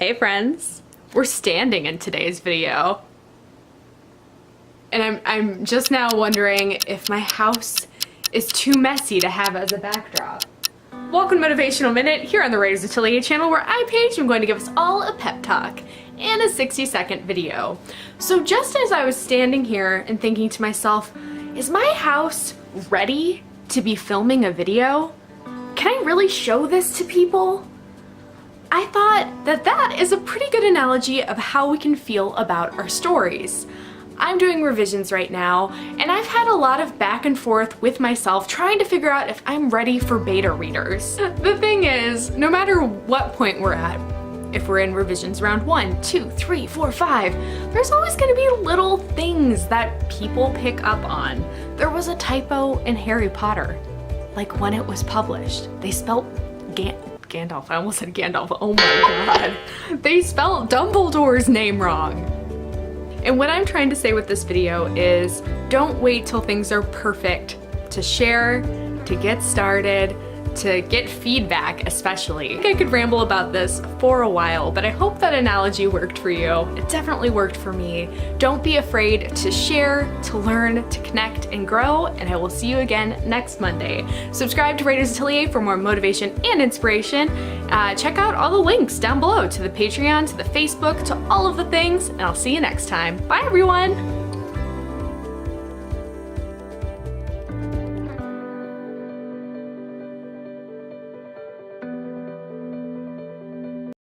Hey friends, we're standing in today's video. And I'm just now wondering if my house is too messy to have as a backdrop. Welcome to Motivational Minute here on the Writer's Atelier channel, where I, Paige, am going to give us all a pep talk in a 60-second video. So just as I was standing here and thinking to myself, is my house ready to be filming a video? Can I really show this to people? I thought that that is a pretty good analogy of how we can feel about our stories. I'm doing revisions right now, and I've had a lot of back and forth with myself trying to figure out if I'm ready for beta readers. The thing is, no matter what point we're at, if we're in revisions round 1, 2, 3, 4, 5, there's always going to be little things that people pick up on. There was a typo in Harry Potter, like when it was published. They spelled Gandalf, I almost said Gandalf, oh my god. They spelled Dumbledore's name wrong. And what I'm trying to say with this video is, don't wait till things are perfect to share, to get started, to get feedback especially. I think I could ramble about this for a while, but I hope that analogy worked for you. It definitely worked for me. Don't be afraid to share, to learn, to connect and grow, and I will see you again next Monday. Subscribe to Writer's Atelier for more motivation and inspiration. Check out all the links down below to the Patreon, to the Facebook, to all of the things, and I'll see you next time. Bye everyone!